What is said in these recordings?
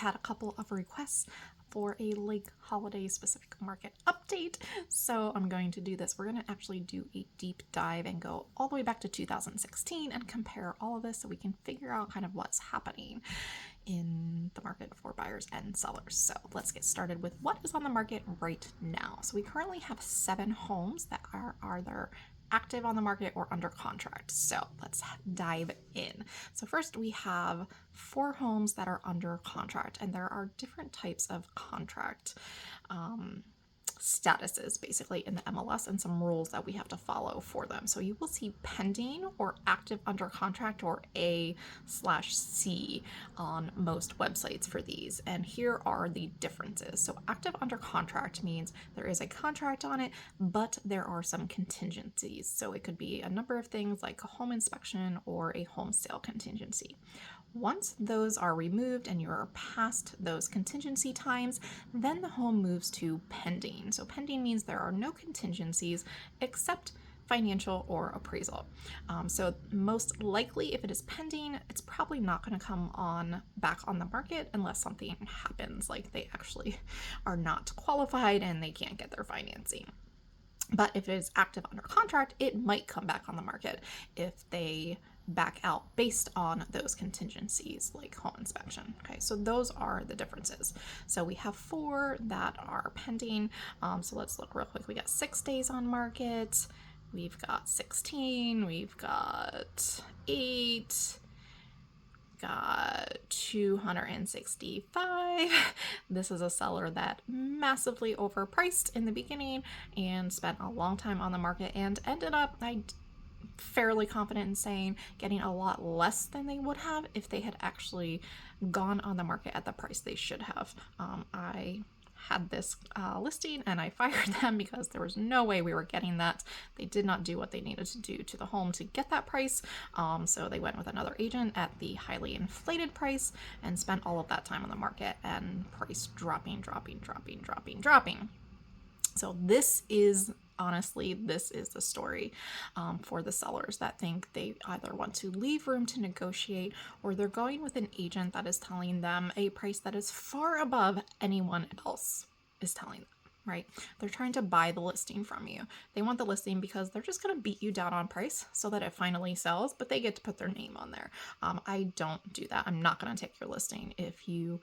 had a couple of requests for a lake holiday specific market update, so I'm going to do this. We're going to actually do a deep dive and go all the way back to 2016 and compare all of this so we can figure out kind of what's happening in the market for buyers and sellers. So let's get started with what is on the market right now. So we currently have 7 homes that are either active on the market or under contract. So let's dive in. So first we have 4 homes that are under contract, and there are different types of contract statuses basically in the MLS and some rules that we have to follow for them. So you will see pending or active under contract or A/C on most websites for these. And here are the differences. So active under contract means there is a contract on it, but there are some contingencies. So it could be a number of things like a home inspection or a home sale contingency. Once those are removed and you're past those contingency times, then the home moves to pending. So pending means there are no contingencies except financial or appraisal. So most likely if it is pending, it's probably not going to come back on the market unless something happens, like they actually are not qualified and they can't get their financing. But if it is active under contract, it might come back on the market if they back out based on those contingencies like home inspection. Okay, so those are the differences. So we have 4 that are pending. So let's look real quick. We got 6 days on market. We've got 16. We've got 8. Got 265. This is a seller that massively overpriced in the beginning and spent a long time on the market and ended up, I'm fairly confident in saying, getting a lot less than they would have if they had actually gone on the market at the price they should have. I had this listing and I fired them because there was no way we were getting that. They did not do what they needed to do to the home to get that price. So they went with another agent at the highly inflated price and spent all of that time on the market and price dropping. So this is the story for the sellers that think they either want to leave room to negotiate or they're going with an agent that is telling them a price that is far above anyone else is telling them, right? They're trying to buy the listing from you. They want the listing because they're just going to beat you down on price so that it finally sells, but they get to put their name on there. I don't do that. I'm not going to take your listing if you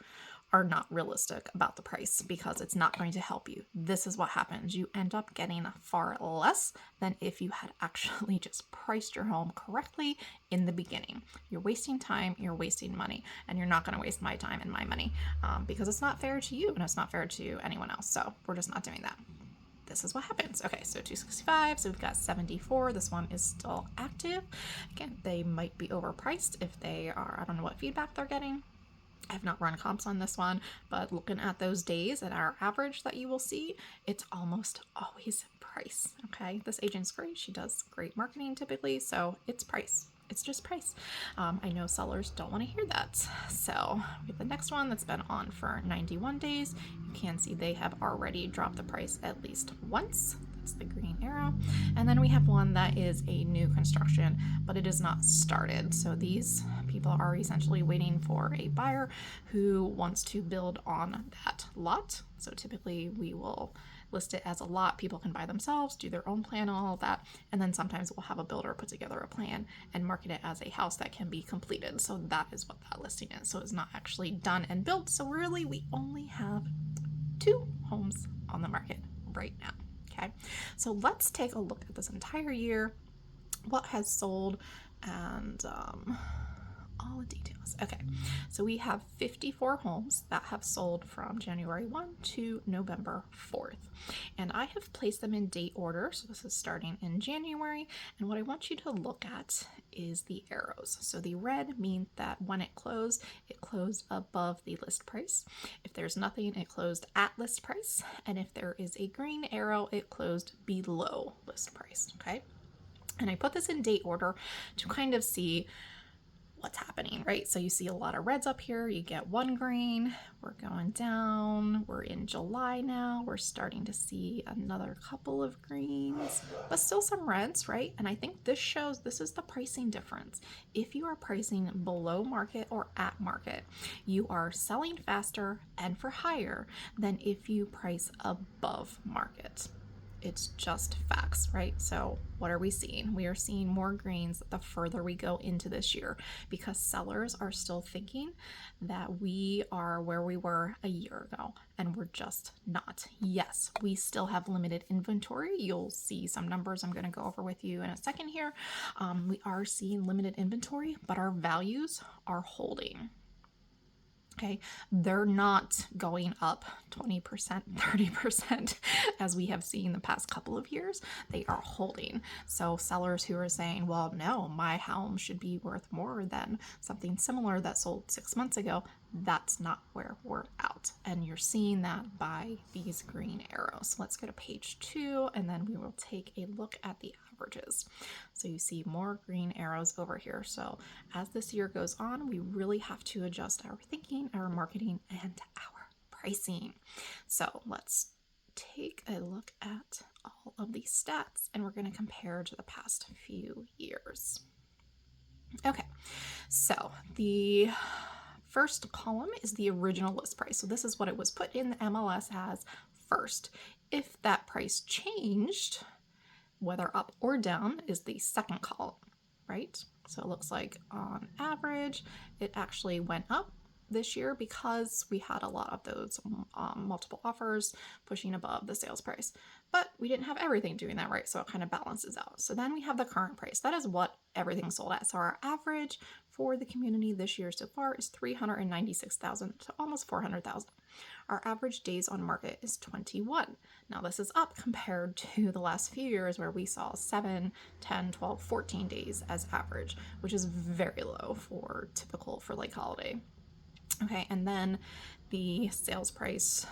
are not realistic about the price because it's not going to help you. This is what happens. You end up getting far less than if you had actually just priced your home correctly in the beginning. You're wasting time, you're wasting money, and you're not going to waste my time and my money because it's not fair to you and it's not fair to anyone else. So we're just not doing that. This is what happens. Okay, so 265, so we've got 74. This one is still active. Again, they might be overpriced if they are, I don't know what feedback they're getting. I have not run comps on this one, but looking at those days and our average that you will see, it's almost always price. Okay, this agent's great. She does great marketing typically, so it's price. It's just price. I know sellers don't want to hear that. So we have the next one that's been on for 91 days. You can see they have already dropped the price at least once. That's the green arrow. And then we have one that is a new construction, but it is not started. So these people are essentially waiting for a buyer who wants to build on that lot. So typically we will list it as a lot. People can buy themselves, do their own plan, all of that. And then sometimes we'll have a builder put together a plan and market it as a house that can be completed. So that is what that listing is. So it's not actually done and built. So really we only have 2 homes on the market right now. Okay, so let's take a look at this entire year, what has sold, and all the details. Okay, so we have 54 homes that have sold from January 1 to November 4th. And I have placed them in date order. So this is starting in January. And what I want you to look at is the arrows. So the red means that when it closed above the list price. If there's nothing, it closed at list price. And if there is a green arrow, it closed below list price. Okay. And I put this in date order to kind of see what's happening, right? So you see a lot of reds up here. You get one green. We're going down. We're in July now. We're starting to see another couple of greens, but still some reds, right? And I think this shows this is the pricing difference. If you are pricing below market or at market, you are selling faster and for higher than if you price above market. It's just facts, right? So what are we seeing? We are seeing more greens the further we go into this year because sellers are still thinking that we are where we were a year ago, and we're just not. Yes, we still have limited inventory. You'll see some numbers I'm going to go over with you in a second here. We are seeing limited inventory, but our values are holding. Okay, they're not going up 20%, 30% as we have seen the past couple of years. They are holding. So sellers who are saying, well, no, my home should be worth more than something similar that sold 6 months ago, that's not where we're at. And you're seeing that by these green arrows. So let's go to page 2, and then we will take a look at the averages. So you see more green arrows over here. So as this year goes on, we really have to adjust our thinking, our marketing, and our pricing. So let's take a look at all of these stats, and we're going to compare to the past few years. Okay, so the first column is the original list price. So this is what it was put in the MLS as first. If that price changed, whether up or down, is the second column, right? So it looks like on average, it actually went up this year because we had a lot of those multiple offers pushing above the sales price. But we didn't have everything doing that, right? So it kind of balances out. So then we have the current price. That is what everything sold at. So our average for the community this year so far is 396,000 to almost 400,000. Our average days on market is 21. Now this is up compared to the last few years where we saw 7, 10, 12, 14 days as average, which is very low for typical for Lake Holiday. Okay, and then the sales price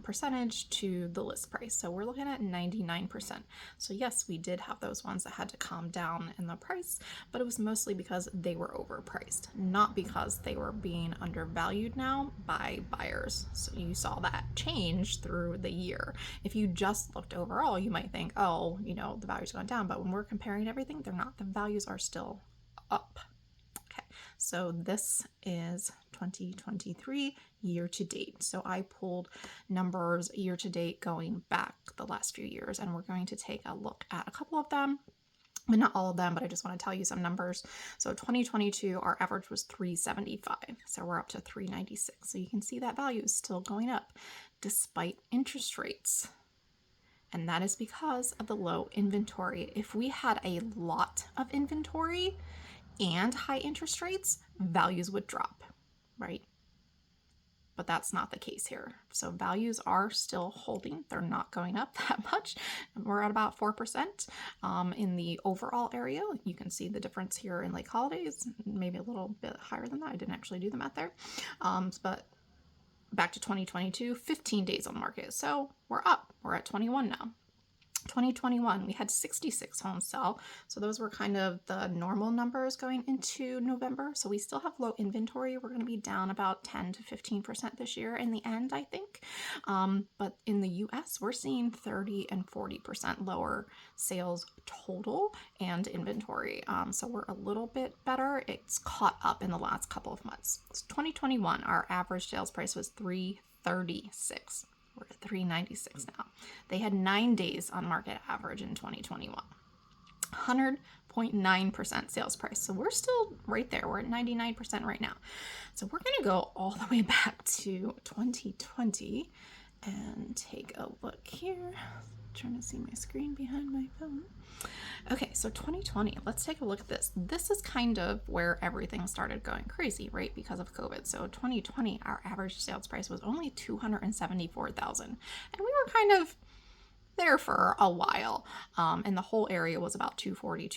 percentage to the list price. So we're looking at 99%. So yes, we did have those ones that had to calm down in the price, but it was mostly because they were overpriced, not because they were being undervalued now by buyers. So you saw that change through the year. If you just looked overall, you might think, oh, the value's gone down, but when we're comparing everything, they're not. The values are still up. So this is 2023 year to date. So I pulled numbers year to date going back the last few years, and we're going to take a look at a couple of them, but not all of them, but I just want to tell you some numbers. So 2022, our average was 375. So we're up to 396. So you can see that value is still going up despite interest rates. And that is because of the low inventory. If we had a lot of inventory and high interest rates, values would drop, right? But that's not the case here. So values are still holding. They're not going up that much. We're at about 4% in the overall area. You can see the difference here in Lake Holidays, maybe a little bit higher than that. I didn't actually do the math there. But back to 2022, 15 days on market. So we're up. We're at 21 now. 2021, we had 66 homes sell. So those were kind of the normal numbers going into November. So we still have low inventory. We're going to be down about 10 to 15% this year in the end, I think. But in the US, we're seeing 30 and 40% lower sales total and inventory. So we're a little bit better. It's caught up in the last couple of months. So 2021, our average sales price was $336. We're at 396 now. They had 9 days on market average in 2021. 100.9% sales price. So we're still right there. We're at 99% right now. So we're going to go all the way back to 2020 and take a look here. Trying to see my screen behind my phone. Okay, so 2020, let's take a look at this. This is kind of where everything started going crazy, right? Because of COVID. So 2020, our average sales price was only $274,000. And we were kind of there for a while. And the whole area was about $240,000,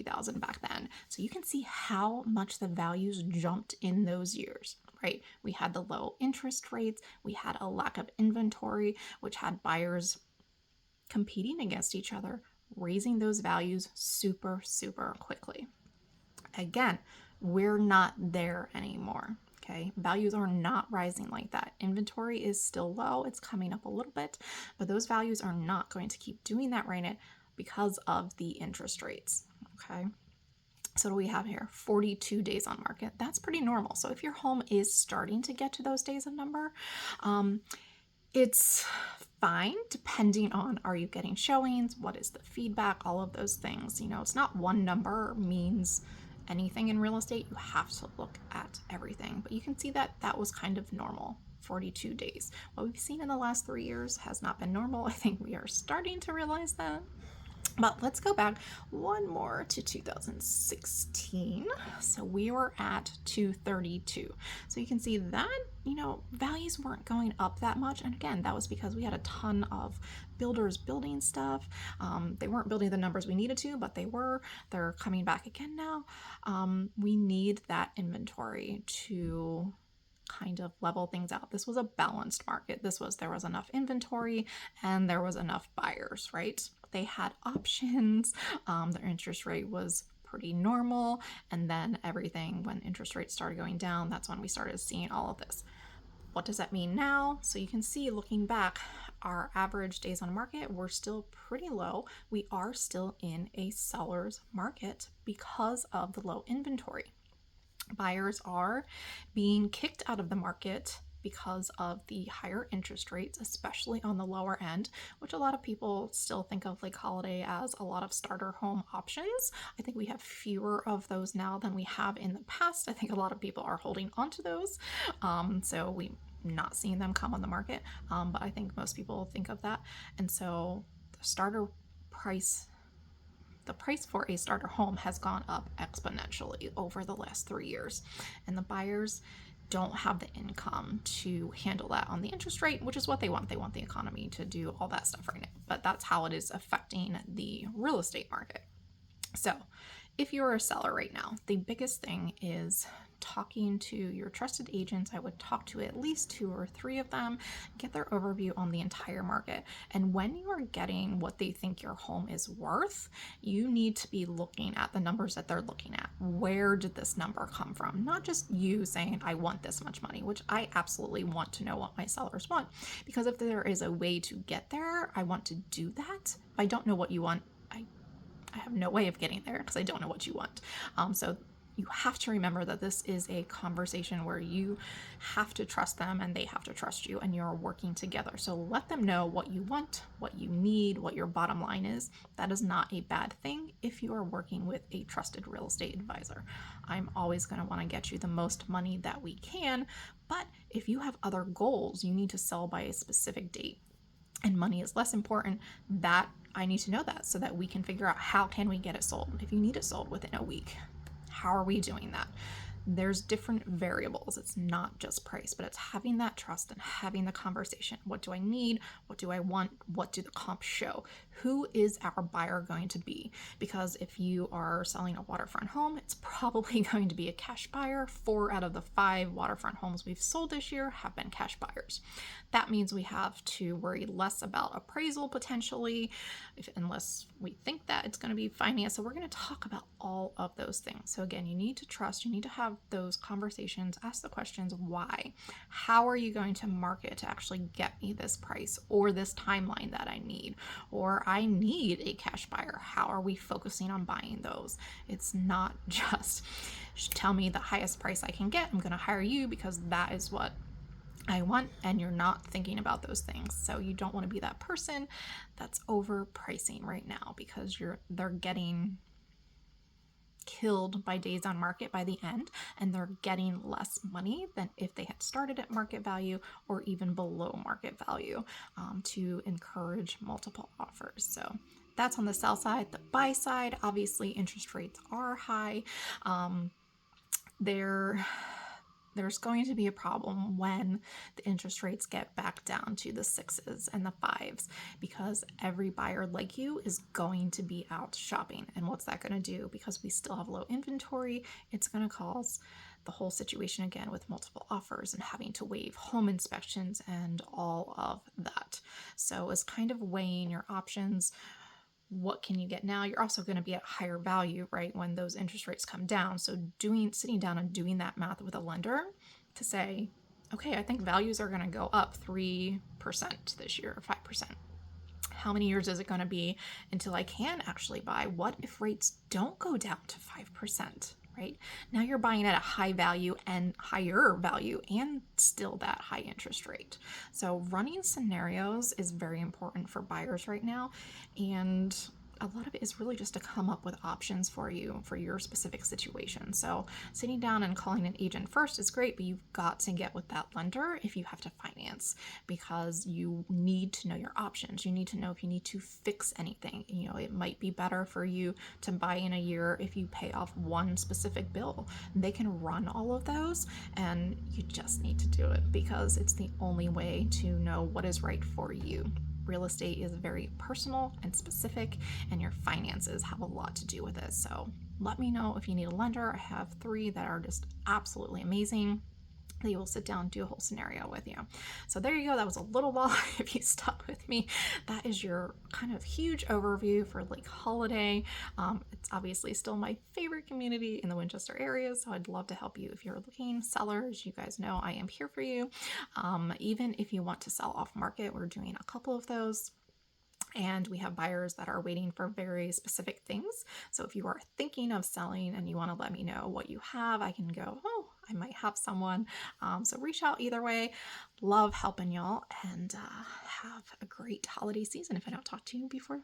$250,000 back then. So you can see how much the values jumped in those years. Right? We had the low interest rates. We had a lack of inventory, which had buyers competing against each other, raising those values super, super quickly. Again, We're not there anymore. Okay, values are not rising like that. Inventory is still low, it's coming up a little bit, but those values are not going to keep doing that right now because of the interest rates. Okay, so what do we have here? 42 days on market. That's pretty normal. So if your home is starting to get to those days of number, it's fine depending on, are you getting showings, what is the feedback, all of those things. It's not one number means anything in real estate. You have to look at everything, but you can see that that was kind of normal. 42 days. What we've seen in the last 3 years has not been normal. I think we are starting to realize that. But let's go back one more to 2016. So we were at 232. So you can see that, values weren't going up that much. And again, that was because we had a ton of builders building stuff. They weren't building the numbers we needed to, but they were. They're coming back again now. We need that inventory to kind of level things out. This was a balanced market. There was enough inventory and there was enough buyers, right? They had options. Their interest rate was pretty normal. And then everything, when interest rates started going down, that's when we started seeing all of this. What does that mean now? So you can see, looking back, our average days on market were still pretty low. We are still in a seller's market because of the low inventory. Buyers are being kicked out of the market because of the higher interest rates, especially on the lower end, which a lot of people still think of Lake Holiday as a lot of starter home options. I think we have fewer of those now than we have in the past. I think a lot of people are holding onto those. So we not seeing them come on the market. But I think most people think of that. And so the starter price the price for a starter home has gone up exponentially over the last 3 years. And the buyers don't have the income to handle that on the interest rate, which is what they want. They want the economy to do all that stuff right now. But that's how it is affecting the real estate market. So if you're a seller right now, the biggest thing is talking to your trusted agents. I would talk to at least 2 or 3 of them, get their overview on the entire market. And when you are getting what they think your home is worth, you need to be looking at the numbers that they're looking at. Where did this number come from? Not just you saying, I want this much money, which I absolutely want to know what my sellers want. Because if there is a way to get there, I want to do that. If I don't know what you want, I have no way of getting there because I don't know what you want. So you have to remember that this is a conversation where you have to trust them and they have to trust you, and you're working together. So let them know what you want, what you need, what your bottom line is. That is not a bad thing if you are working with a trusted real estate advisor. I'm always going to want to get you the most money that we can, but if you have other goals, you need to sell by a specific date and money is less important, that I need to know that so that we can figure out how can we get it sold. If you need it sold within a week, how are we doing that? There's different variables. It's not just price, but it's having that trust and having the conversation. What do I need? What do I want? What do the comps show? Who is our buyer going to be? Because if you are selling a waterfront home, it's probably going to be a cash buyer. 4 out of the 5 waterfront homes we've sold this year have been cash buyers. That means we have to worry less about appraisal potentially, unless we think that it's going to be financed. So we're going to talk about all of those things. So again, you need to trust, you need to have those conversations, ask the questions, why? How are you going to market to actually get me this price or this timeline that I need? Or I need a cash buyer. How are we focusing on buying those? It's not just tell me the highest price I can get. I'm going to hire you because that is what I want, and you're not thinking about those things. So you don't want to be that person that's overpricing right now because they're getting killed by days on market by the end, and they're getting less money than if they had started at market value or even below market value, to encourage multiple offers. So that's on the sell side. The buy side, obviously interest rates are high. There's going to be a problem when the interest rates get back down to the 6s and the 5s, because every buyer like you is going to be out shopping. And what's that going to do? Because we still have low inventory, it's going to cause the whole situation again with multiple offers and having to waive home inspections and all of that. So it's kind of weighing your options. what can you get now? You're also going to be at higher value, right, when those interest rates come down. So sitting down and doing that math with a lender to say, okay, I think values are going to go up 3% this year or 5%. How many years is it going to be until I can actually buy? What if rates don't go down to 5%? Right now, you're buying at a high value and higher value, and still that high interest rate. So, running scenarios is very important for buyers right now, and a lot of it is really just to come up with options for you for your specific situation. So sitting down and calling an agent first is great, but you've got to get with that lender if you have to finance, because you need to know your options. You need to know if you need to fix anything. It might be better for you to buy in a year if you pay off one specific bill. They can run all of those, and you just need to do it because it's the only way to know what is right for you. Real estate is very personal and specific, and your finances have a lot to do with it. So let me know if you need a lender. I have 3 that are just absolutely amazing. They will sit down and do a whole scenario with you. So there you go. That was a little while. If you stuck with me, that is your kind of huge overview for Lake Holiday. It's obviously still my favorite community in the Winchester area, so I'd love to help you if you're looking. Sellers, you guys know I am here for you. Even if you want to sell off market, we're doing a couple of those. And we have buyers that are waiting for very specific things. So if you are thinking of selling and you want to let me know what you have, I can go, oh, I might have someone. So reach out either way. Love helping y'all, and have a great holiday season if I don't talk to you before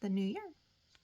the new year.